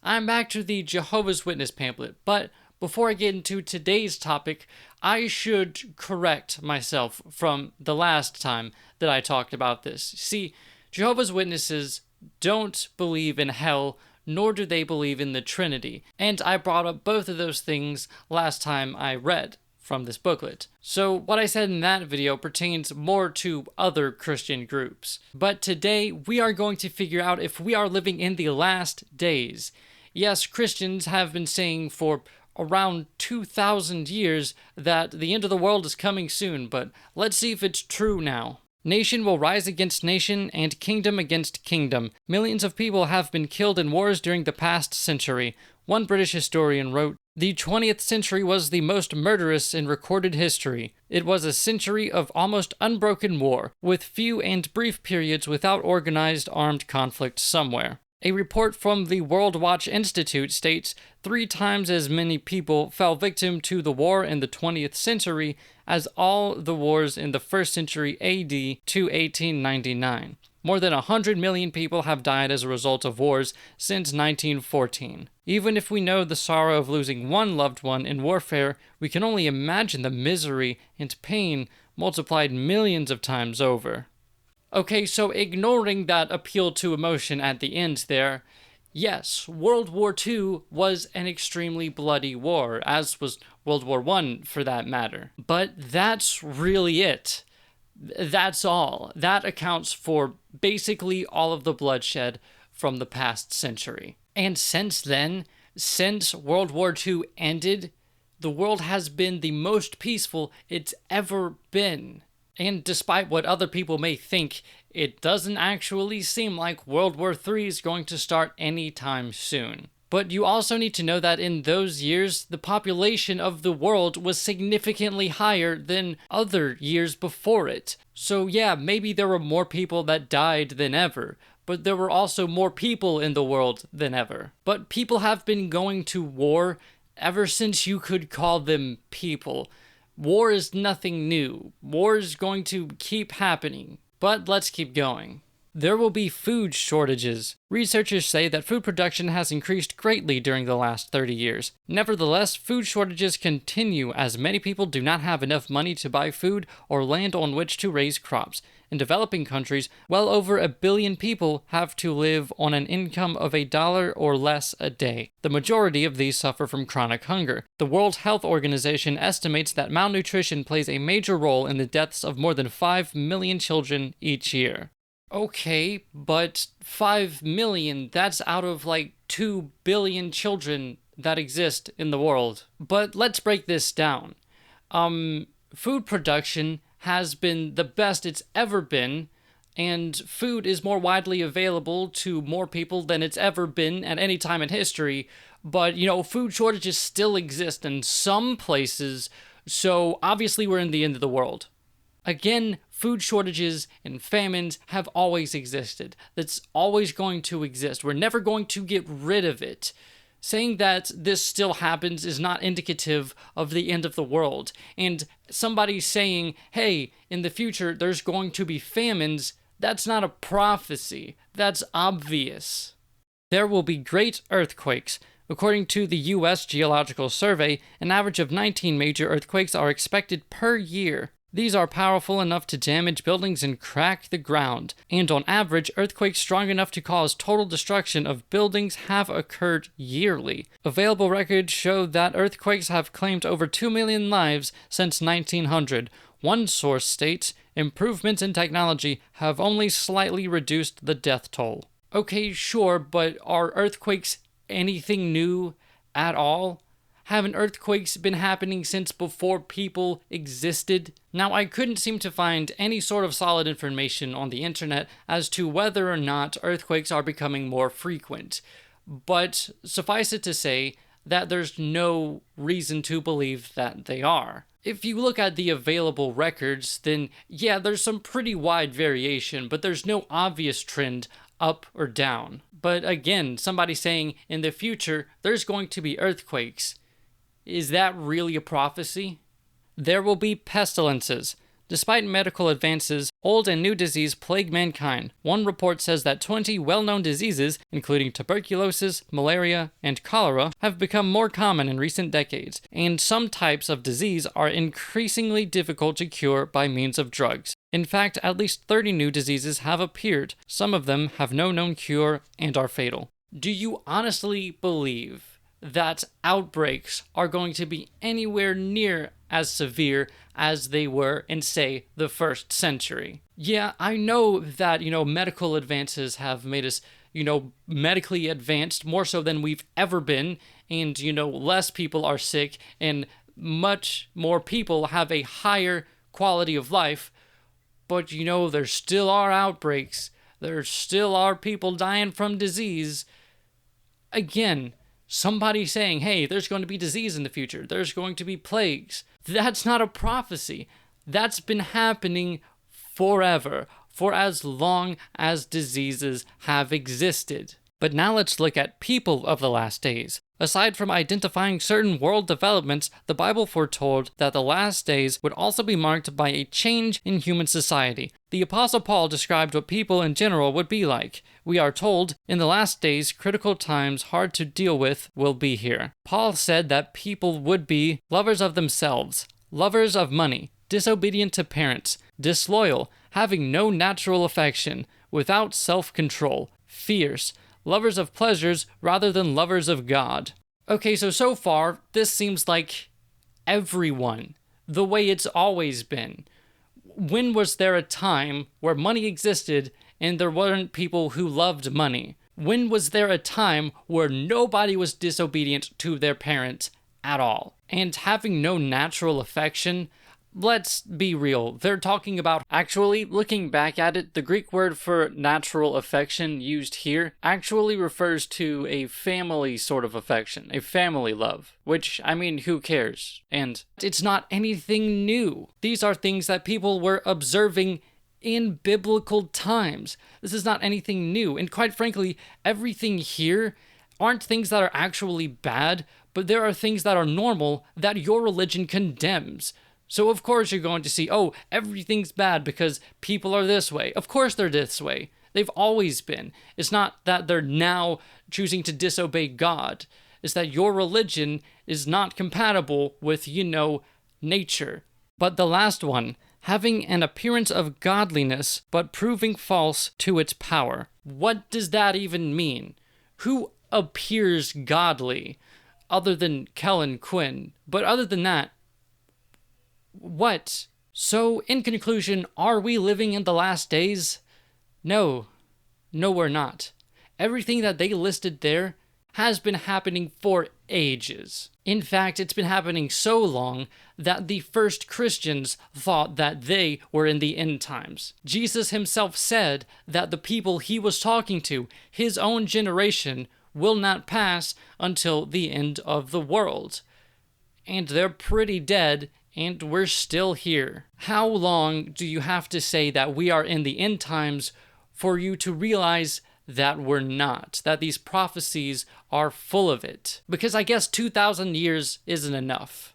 I'm back to the Jehovah's Witness pamphlet, but before I get into today's topic, I should correct myself from the last time that I talked about this. See, Jehovah's Witnesses don't believe in hell, nor do they believe in the Trinity, and I brought up both of those things last time I read from this booklet. So what I said in that video pertains more to other Christian groups. But today we are going to figure out if we are living in the last days. Yes, Christians have been saying for around 2,000 years that the end of the world is coming soon, but let's see if it's true now. Nation will rise against nation and kingdom against kingdom. Millions of people have been killed in wars during the past century. One British historian wrote, "The 20th century was the most murderous in recorded history. It was a century of almost unbroken war, with few and brief periods without organized armed conflict somewhere." A report from the World Watch Institute states 3 times as many people fell victim to the war in the 20th century as all the wars in the 1st century AD to 1899. More than 100 million people have died as a result of wars since 1914. Even if we know the sorrow of losing one loved one in warfare, we can only imagine the misery and pain multiplied millions of times over. Okay, so ignoring that appeal to emotion at the end there, yes, World War II was an extremely bloody war, as was World War I for that matter. But that's really it. That's all. That accounts for basically all of the bloodshed from the past century. And since then, since World War II ended, the world has been the most peaceful it's ever been. And despite what other people may think, it doesn't actually seem like World War III is going to start anytime soon. But you also need to know that in those years, the population of the world was significantly higher than other years before it. So yeah, maybe there were more people that died than ever, but there were also more people in the world than ever. But people have been going to war ever since you could call them people. War is nothing new. War is going to keep happening. But let's keep going. There will be food shortages. Researchers say that food production has increased greatly during the last 30 years. Nevertheless, food shortages continue as many people do not have enough money to buy food or land on which to raise crops. In developing countries, well over 1 billion people have to live on an income of $1 or less a day. The majority of these suffer from chronic hunger. The World Health Organization estimates that malnutrition plays a major role in the deaths of more than 5 million children each year. Okay, but 5 million, that's out of like 2 billion children that exist in the world. But let's break this down. Food production has been the best it's ever been, and food is more widely available to more people than it's ever been at any time in history. But, food shortages still exist in some places, so obviously we're in the end of the world. Again, food shortages and famines have always existed. That's always going to exist. We're never going to get rid of it. Saying that this still happens is not indicative of the end of the world. And somebody saying, hey, in the future there's going to be famines, that's not a prophecy. That's obvious. There will be great earthquakes. According to the U.S. Geological Survey, an average of 19 major earthquakes are expected per year. These are powerful enough to damage buildings and crack the ground, and on average, earthquakes strong enough to cause total destruction of buildings have occurred yearly. Available records show that earthquakes have claimed over 2 million lives since 1900. One source states, improvements in technology have only slightly reduced the death toll. Okay, sure, but are earthquakes anything new at all? Haven't earthquakes been happening since before people existed? Now, I couldn't seem to find any sort of solid information on the internet as to whether or not earthquakes are becoming more frequent. But suffice it to say that there's no reason to believe that they are. If you look at the available records, then yeah, there's some pretty wide variation, but there's no obvious trend up or down. But again, somebody saying in the future there's going to be earthquakes. Is that really a prophecy? There will be pestilences. Despite medical advances, old and new disease plague mankind. One report says that 20 well-known diseases, including tuberculosis, malaria, and cholera, have become more common in recent decades, and some types of disease are increasingly difficult to cure by means of drugs. In fact, at least 30 new diseases have appeared. Some of them have no known cure and are fatal. Do you honestly believe that outbreaks are going to be anywhere near as severe as they were in, say, the 1st century? Yeah, I know that, medical advances have made us, medically advanced more so than we've ever been, and, less people are sick, and much more people have a higher quality of life. But, there still are outbreaks. There still are people dying from disease. Again, somebody saying, hey, there's going to be disease in the future. There's going to be plagues. That's not a prophecy. That's been happening forever, for as long as diseases have existed. But now let's look at people of the last days. Aside from identifying certain world developments, the Bible foretold that the last days would also be marked by a change in human society. The Apostle Paul described what people in general would be like. We are told, in the last days, critical times hard to deal with will be here. Paul said that people would be lovers of themselves, lovers of money, disobedient to parents, disloyal, having no natural affection, without self-control, fierce, lovers of pleasures rather than lovers of God. Okay, so far, this seems like everyone, the way it's always been. When was there a time where money existed and there weren't people who loved money? When was there a time where nobody was disobedient to their parents at all? And having no natural affection, let's be real, they're talking about, actually, looking back at it, the Greek word for natural affection used here actually refers to a family sort of affection, a family love, which, who cares? And it's not anything new. These are things that people were observing in biblical times. This is not anything new. And quite frankly, everything here aren't things that are actually bad, but there are things that are normal that your religion condemns. So of course you're going to see, oh, everything's bad because people are this way. Of course they're this way. They've always been. It's not that they're now choosing to disobey God. It's that your religion is not compatible with, nature. But the last one, having an appearance of godliness, but proving false to its power. What does that even mean? Who appears godly? Other than Kellen Quinn. But other than that, what? So, in conclusion, are we living in the last days? No, we're not. Everything that they listed there has been happening for ages. In fact, it's been happening so long that the first Christians thought that they were in the end times. Jesus himself said that the people he was talking to, his own generation, will not pass until the end of the world. And they're pretty dead, and we're still here. How long do you have to say that we are in the end times for you to realize that we're not, that these prophecies are full of it? Because I guess 2,000 years isn't enough.